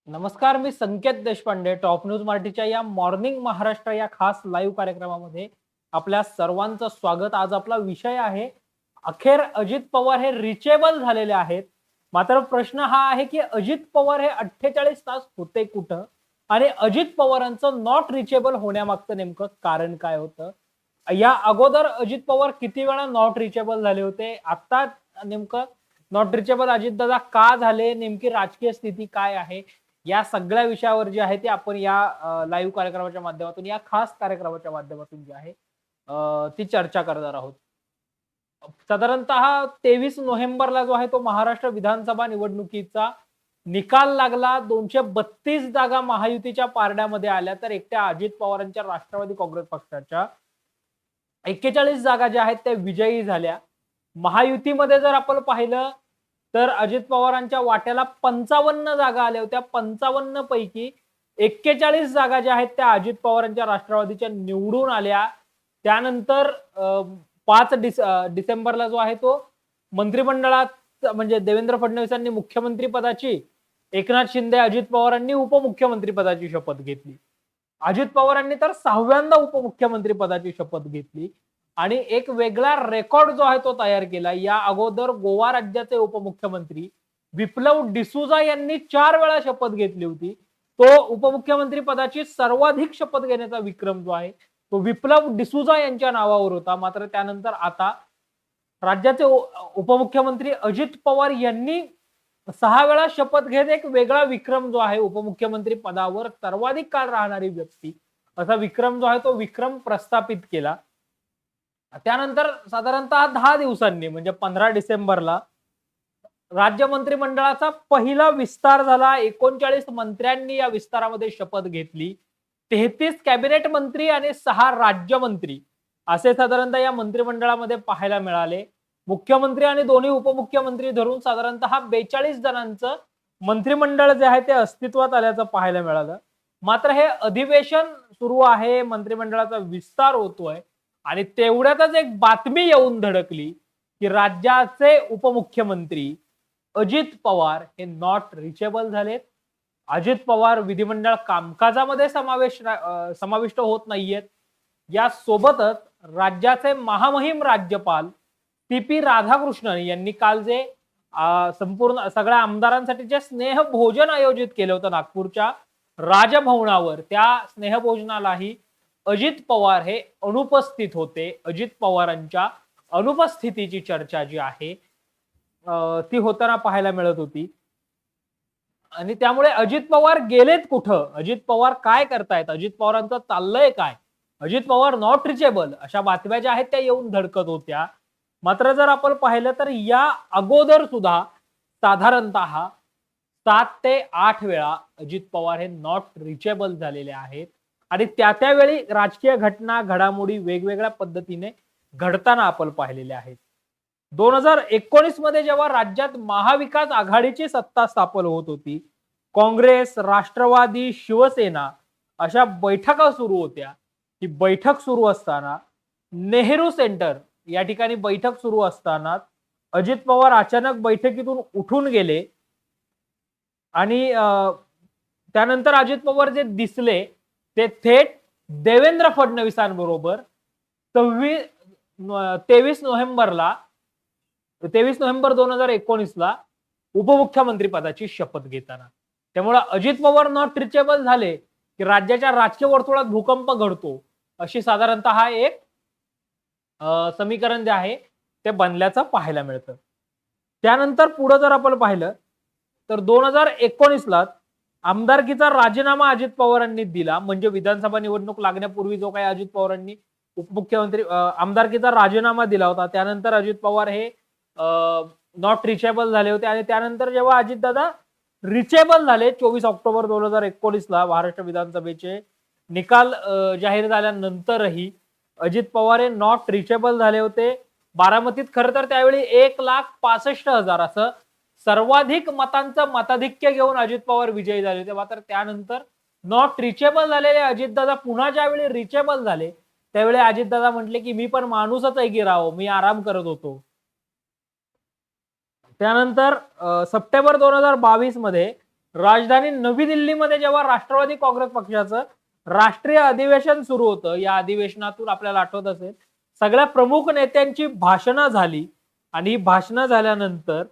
नमस्कार, मी संकेत Deshpande. Top news मराठीच्या या मॉर्निंग महाराष्ट्र या खास लाईव्ह कार्यक्रमामध्ये आपल्या सर्वांचं स्वागत. आज आपला विषय आहे, अखेर अजित पवार हे रिचेबल झालेले आहेत. मात्र प्रश्न हा आहे की अजित पवार हे 48 तास होते कुठं आणि अजित पवारांचं नॉट रिचेबल होण्यामागचं नेमकं कारण काय होतं? या अगोदर अजित पवार किती वेळा नॉट रिचेबल झाले होते? आता नेमकं नॉट रिचेबल अजितदादा का झाले? नेमकी राजकीय स्थिती काय आहे? या सगळ्या विषयावर जे आहे ते आपण या लाईव्ह कार्यक्रमाच्या माध्यमातून, या खास कार्यक्रमाच्या माध्यमातून जे आहे ती चर्चा करणार आहोत. साधारणतः 23 नोव्हेंबरला जो आहे तो महाराष्ट्र विधानसभा निवडणुकीचा निकाल लागला. 232 जागा महायुतीच्या पारड्यामध्ये आल्या, तर एकट्या अजित पवारांच्या राष्ट्रवादी काँग्रेस पक्षाच्या 41 जागा ज्या आहेत त्या विजयी झाल्या. महायुतीमध्ये जर आपण पाहिलं तर अजित पवारांच्या वाट्याला 55 जागा आल्या होत्या. 55 पैकी 41 जागा ज्या आहेत त्या अजित पवारांच्या राष्ट्रवादीच्या निवडून आल्या. त्यानंतर 5 डिसेंबरला जो आहे तो मंत्रिमंडळात, म्हणजे देवेंद्र फडणवीसांनी मुख्यमंत्री पदाची, एकनाथ शिंदे अजित पवारांनी उपमुख्यमंत्री पदाची शपथ घेतली. अजित पवारांनी तर 6व्यांदा उपमुख्यमंत्री पदाची शपथ घेतली आणि एक वेगळा रेकॉर्ड जो आहे तो तयार केला. या अगोदर गोवा राज्याचे उपमुख्यमंत्री विप्लव डिसूजा यांनी 4 वेळा शपथ घेतली होती. तो उपमुख्यमंत्री पदाची सर्वाधिक शपथ घेण्याचा विक्रम जो आहे तो विप्लव डिसूजा यांच्या नावावर होता. मात्र त्यानंतर आता राज्याचे उपमुख्यमंत्री अजित पवार यांनी 6 वेळा शपथ घेत एक वेगळा विक्रम जो आहे, उपमुख्यमंत्री पदावर सर्वाधिक काळ राहणारी व्यक्ती, असा विक्रम जो आहे तो विक्रम प्रस्थापित केला. त्यानंतर साधारणतः 10 दिवसांनी, म्हणजे 15 डिसेंबरला राज्य मंत्रिमंडळाचा पहिला विस्तार झाला. 39 मंत्र्यांनी या विस्तारामध्ये शपथ घेतली. 33 कॅबिनेट मंत्री आणि 6 राज्यमंत्री असे साधारणतः या मंत्रिमंडळामध्ये पाहायला मिळाले. मुख्यमंत्री आणि दोन्ही उपमुख्यमंत्री धरून साधारणतः 42 जणांचं मंत्रिमंडळ जे आहे ते अस्तित्वात आल्याचं पाहायला मिळालं. मात्र हे अधिवेशन सुरू आहे, मंत्रिमंडळाचा विस्तार होतोय आणि तेवढ्यातच एक बातमी येऊन धडकली की राज्याचे उपमुख्यमंत्री अजित पवार हे नॉट रिचेबल झालेत. अजित पवार विधिमंडळ कामकाजामध्ये समाविष्ट होत नाहीयेत. या सोबतच राज्याचे महामहिम राज्यपाल सी.पी. राधाकृष्णन यांनी काल जे संपूर्ण सगळ्या आमदारांसाठी जे स्नेहभोजन आयोजित केलं होतं नागपूरच्या राजभवनावर, त्या स्नेहभोजनालाही अजित पवार हे अनुपस्थित होते. अजित पवारांच्या अनुपस्थितीची चर्चा जी आहे ती होताना पाहायला मिळत होती. आणि त्यामुळे अजित पवार गेलेत कुठं? अजित पवार काय करतायत? अजित पवारांचं चाललंय काय? अजित पवार नॉट रिचेबल अशा बातम्या ज्या आहेत त्या येऊन धडकत होत्या. मात्र जर आपण पाहिलं तर या अगोदर सुद्धा साधारणतः 7 ते 8 वेळा अजित पवार हे नॉट रिचेबल झालेले आहेत आणि त्यावेळी राजकीय घटना घडामोडी वेगवेगळ्या पद्धतीने घडताना आपण पाहिलेल्या आहेत. 2019 मध्ये जेव्हा राज्यात महाविकास आघाडीची सत्ता स्थापन होत होती, काँग्रेस, राष्ट्रवादी, शिवसेना अशा बैठका सुरू होत्या. ही बैठक सुरू असताना नेहरू सेंटर या ठिकाणी बैठक सुरू असताना अजित पवार अचानक बैठकीतून उठून गेले आणि त्यानंतर अजित पवार जे दिसले ते थेट देवेंद्र फडणवीसांबरोबर 23 नोव्हेंबर 2019 ला उपमुख्यमंत्री पदाची शपथ घेताना. त्यामुळे अजित पवार नॉट रिचेबल झाले की राज्याच्या राजकीय वर्तुळात भूकंप घडतो, अशी साधारणतः एक समीकरण जे आहे ते बनल्याचं पाहायला मिळतं. त्यानंतर पुढे जर आपण पाहिलं तर 2019 ला आमदारकीचा राजीनामा अजित पवारांनी दिला. म्हणजे विधानसभा निवडणूक लागण्यापूर्वी जो काही अजित पवारांनी उपमुख्यमंत्री आमदारकीचा राजीनामा दिला होता, त्यानंतर अजित पवार हे नॉट रिचेबल झाले होते. आणि त्यानंतर जेव्हा अजितदादा रिचेबल झाले 24 ऑक्टोबर 2019 ला महाराष्ट्र विधानसभेचे निकाल जाहीर झाल्यानंतरही अजित पवार हे नॉट रिचेबल झाले होते. बारामतीत खरं तर त्यावेळी 1,65,000 असं सर्वाधिक मतांचं मताधिक्य घेऊन अजित पवार विजयी झाले होते. मात्र त्यानंतर नॉट रिचेबल झालेले अजितदादा पुन्हा ज्यावेळी रिचेबल झाले त्यावेळी अजितदादा म्हटले की मी पण माणूसच आहे की राव, मी आराम करत होतो. त्यानंतर सप्टेंबर 2022 मध्ये राजधानी नवी दिल्लीमध्ये जेव्हा राष्ट्रवादी काँग्रेस पक्षाचं राष्ट्रीय अधिवेशन सुरू होतं, या अधिवेशनातून आपल्याला आठवत असेल सगळ्या प्रमुख नेत्यांची भाषणं झाली आणि ही भाषणं झाल्यानंतर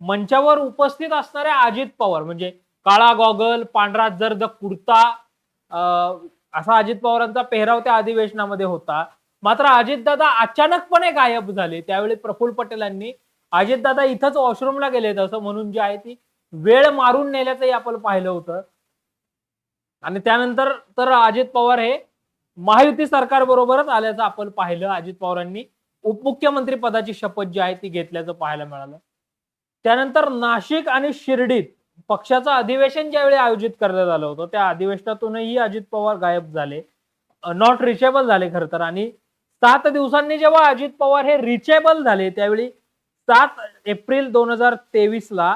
मंचावर उपस्थित असणारे अजित पवार म्हणजे काळा गॉगल, पांढरा जर्द कुर्ता असा अजित पवारांचा पेहराव त्या अधिवेशनामध्ये होता. मात्र अजितदादा अचानकपणे गायब झाले. त्यावेळी प्रफुल्ल पटेलांनी अजितदादा इथंच वॉशरूमला गेलेत असं म्हणून जी आहे ती वेळ मारून नेल्याचंही आपण पाहिलं होतं. आणि त्यानंतर तर अजित पवार हे महायुती सरकार बरोबरच आल्याचं आपण पाहिलं. अजित पवारांनी उपमुख्यमंत्री पदाची शपथ जी आहे ती घेतल्याचं पाहायला मिळालं. त्यानंतर नाशिक आणि शिर्डीत पक्षाचं अधिवेशन ज्यावेळी आयोजित करण्यात आलं होतं त्या अधिवेशनातूनही अजित पवार गायब झाले, नॉट रिचेबल झाले खर तर. आणि 7 दिवसांनी जेव्हा अजित पवार हे रिचेबल झाले त्यावेळी 7 एप्रिल 2023 ला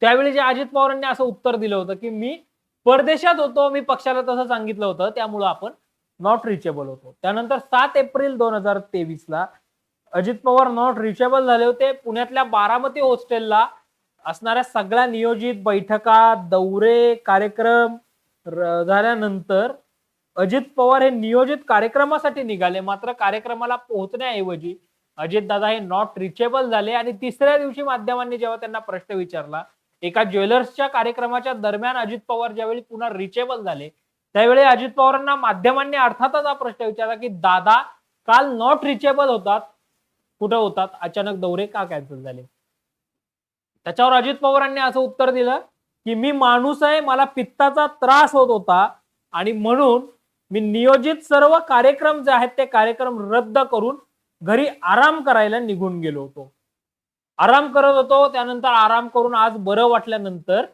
त्यावेळी जे अजित पवारांनी असं उत्तर दिलं होतं की मी परदेशात होतो, मी पक्षाला तसं सांगितलं होतं त्यामुळं आपण नॉट रिचेबल होतो. त्यानंतर 7 एप्रिल 2023 ला अजित पवार नॉट रिचेबल झाले होते. पुण्यातल्या बारामती हॉस्टेलला असणाऱ्या सगळ्या नियोजित बैठका, दौरे, कार्यक्रम झाल्यानंतर अजित पवार हे नियोजित कार्यक्रमासाठी निघाले. मात्र कार्यक्रमाला पोहोचण्याऐवजी अजितदादा हे नॉट रिचेबल झाले आणि तिसऱ्या दिवशी माध्यमांनी जेव्हा त्यांना प्रश्न विचारला, एका ज्वेलर्सच्या कार्यक्रमाच्या दरम्यान अजित पवार ज्यावेळी पुन्हा रिचेबल झाले त्यावेळी अजित पवारांना माध्यमांनी अर्थातच हा प्रश्न विचारला की दादा काल नॉट रिचेबल होतात, कुठे होतात, अचानक दौरे का कॅन्सल झाले? त्याच्यावर अजित पवारांनी असं उत्तर दिलं की मी माणूस आहे, मला पित्ताचा त्रास होत होता आणि म्हणून मी नियोजित सर्व कार्यक्रम जे आहेत ते कार्यक्रम रद्द करून घरी आराम करायला निघून गेलो होतो. आराम करत होतो, त्यानंतर आराम करून आज बरं वाटल्यानंतर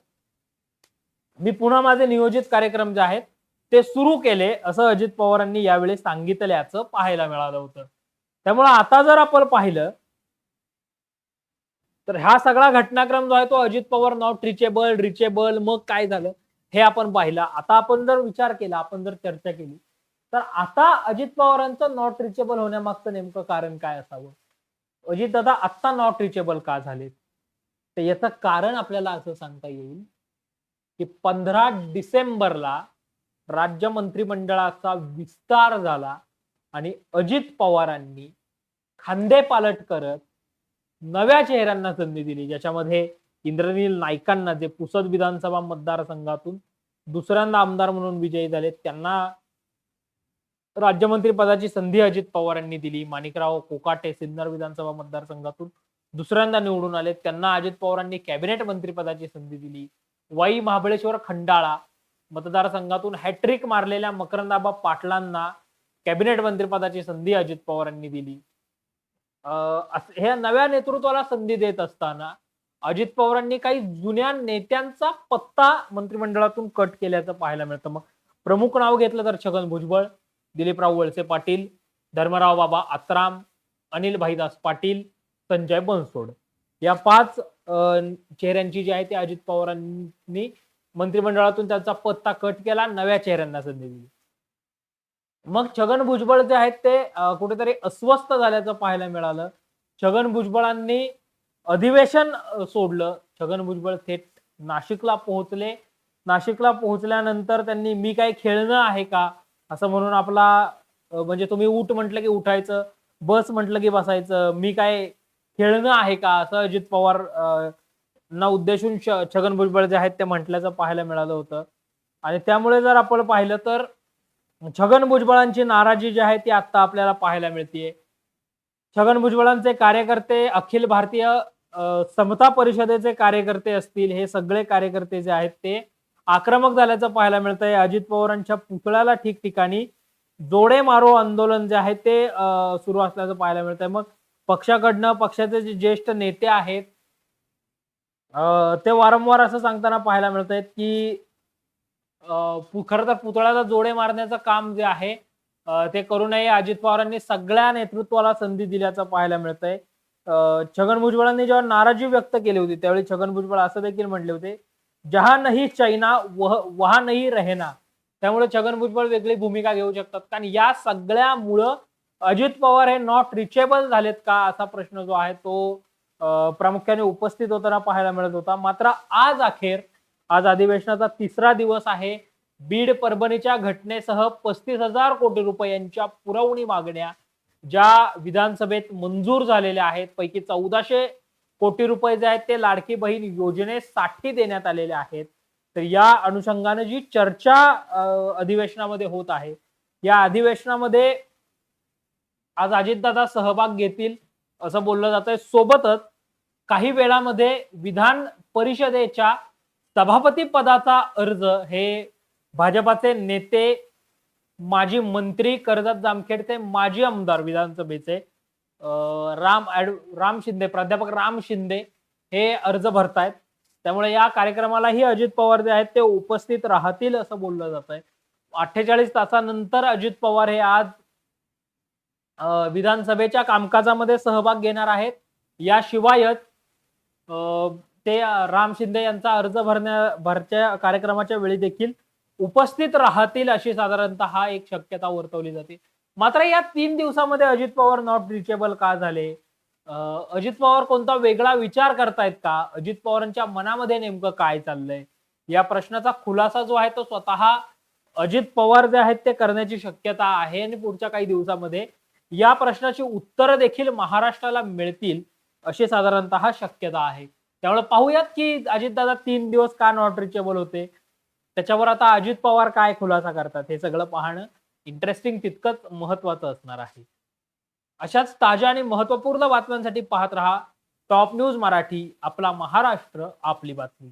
मी पुन्हा माझे नियोजित कार्यक्रम जे आहेत ते सुरू केले असं अजित पवारांनी यावेळी सांगितल्याचं पाहायला मिळालं होतं. त्यामुळे आता जर आपण पाहिलं तर हा सगळा घटनाक्रम जो आहे तो Ajit Pawar not reachable, reachable, मग काय झालं हे आपण पाहिलं. आता आपण जर विचार केला, आपण जर चर्चा केली तर आता अजित पवारांचं नॉट रिचेबल होण्यामागचं नेमकं कारण काय असावं? अजित दादा आत्ता नॉट रिचेबल का झालेत? तर याचं कारण आपल्याला असं सांगता येईल की 15 डिसेंबरला राज्य मंत्रिमंडळाचा विस्तार झाला आणि अजित पवारांनी खांदेपालट करत नव्या चेहऱ्यांना संधी दिली, ज्याच्यामध्ये इंद्रनील नाईकांना जे पुसद विधानसभा मतदारसंघातून दुसऱ्यांदा आमदार म्हणून विजयी झाले त्यांना राज्यमंत्री पदाची संधी अजित पवारांनी दिली. माणिकराव कोकाटे सिन्नर विधानसभा मतदारसंघातून दुसऱ्यांदा निवडून आले, त्यांना अजित पवारांनी कॅबिनेट मंत्री पदाची संधी दिली. वाई महाबळेश्वर खंडाळा मतदारसंघातून हॅट्रिक मारलेल्या मकरंदाबा पाटलांना कॅबिनेट मंत्रिपदाची संधी अजित पवारांनी दिली. हे नव्या नेतृत्वाला संधी देत असताना अजित पवारांनी काही जुन्या नेत्यांचा पत्ता मंत्रिमंडळातून कट केल्याचं पाहायला मिळतं. मग प्रमुख नाव घेतलं तर छगन भुजबळ, दिलीपराव वळसे पाटील, धर्मराव बाबा आत्राम, अनिल भाईदास पाटील, संजय बनसोड या 5 चेहऱ्यांची जी आहे ते अजित पवारांनी मंत्रिमंडळातून त्यांचा पत्ता कट केला, नव्या चेहऱ्यांना संधी दिली. मग छगन भुजबळ जे आहेत ते कुठेतरी अस्वस्थ झाल्याचं पाहायला मिळालं. छगन भुजबळांनी अधिवेशन सोडलं. छगन भुजबळ थेट नाशिकला पोहोचले. नाशिकला पोहोचल्यानंतर त्यांनी मी काय खेळणं आहे का असं म्हणून आपला म्हणजे तुम्ही उठ म्हटलं की उठायचं, बस म्हटलं की बसायचं, मी काय खेळणं आहे का असं अजित पवार ना उद्देशून छगन भुजबळ जे आहेत ते म्हटल्याचं पाहायला मिळालं होतं. आणि त्यामुळे जर आपण पाहिलं तर छगन भुजबळांची नाराजी जी आहे ती आता आपल्याला पाहायला मिळते. छगन भुजबळांचे कार्यकर्ते, अखिल भारतीय समता परिषदेचे कार्यकर्ते असतील, हे सगळे कार्यकर्ते जे आहेत ते आक्रमक झाल्याचं पाहायला मिळतंय. अजित पवारांच्या पुतळ्याला ठिकठिकाणी जोडे मारो आंदोलन जे आहे ते सुरू असल्याचं पाहायला मिळतंय. मग पक्षाकडनं पक्षाचे जे ज्येष्ठ नेते आहेत ते वारंवार असं सांगताना पाहायला मिळतंय की खरं तर पुतळ्याला जोडे मारण्याचं काम जे आहे ते करू नये. अजित पवारांनी सगळ्या नेतृत्वाला संधी दिल्याचं पाहायला मिळतंय. छगन भुजबळांनी जेव्हा नाराजी व्यक्त केली होती त्यावेळी छगन भुजबळ असं देखील म्हटले होते, जहां नहीं चाइना वहां नहीं रहना. त्यामुळे छगन भुजबळ वेगळी भूमिका घेऊ शकतात. कारण या सगळ्यामुळं अजित पवार हे नॉट रिचेबल झालेत का असा प्रश्न जो आहे तो प्रामुख्याने उपस्थित होताना पाहायला मिळत होता. मात्र आज अधिवेशनाचा तिसरा दिवस आहे. बीड परभणीच्या घटनेसह 35,000 कोटी रुपयांच्या पुरवणी मागण्या ज्या विधानसभेत मंजूर झालेल्या आहेत, पैकी 1400 कोटी रुपये जे आहेत ते लाडकी बहीण योजनेसाठी देण्यात आलेले आहेत. तर या अनुषंगाने जी चर्चा अधिवेशनामध्ये होत आहे, या अधिवेशनामध्ये आज अजितदादा सहभाग घेतील असं बोललं जातंय. सोबतच काही वेळामध्ये विधान परिषदेच्या सभापती पदाचा अर्ज हे भाजपाचे नेते, माजी मंत्री कर्जत जामखेडचे माजी आमदार विधानसभेचे प्राध्यापक राम शिंदे हे अर्ज भरतायत. त्यामुळे या कार्यक्रमालाही अजित पवार जे आहेत ते उपस्थित राहतील असं बोललं जात आहे. 48 तासानंतर अजित पवार हे आज विधानसभेच्या कामकाजामध्ये सहभाग घेणार आहेत. याशिवायच ते राम शिंदे यांचा अर्ज भरच्या कार्यक्रमाच्या वेळी देखील उपस्थित राहतील अशी साधारणतः एक शक्यता वर्तवली जाते. मात्र या 3 दिवसामध्ये अजित पवार नॉट रिचेबल का झाले? अजित पवार कोणता वेगळा विचार करतायत का? अजित पवारांच्या मनामध्ये नेमकं काय चाललंय? या प्रश्नाचा खुलासा जो आहे तो स्वतः अजित पवार जे आहेत ते करण्याची शक्यता आहे आणि पुढच्या काही दिवसामध्ये या प्रश्नाची उत्तरं देखील महाराष्ट्राला मिळतील अशी साधारणतः शक्यता आहे. त्यामुळे पाहूयात की अजितदादा 3 दिवस का नॉट रिचेबल होते, त्याच्यावर आता अजित पवार काय खुलासा करतात हे सगळं पाहणं इंटरेस्टिंग तितकंच महत्वाचं असणार आहे. अशाच ताज्या आणि महत्वपूर्ण बातम्यांसाठी पाहत रहा टॉप न्यूज मराठी. आपला महाराष्ट्र, आपली बातमी.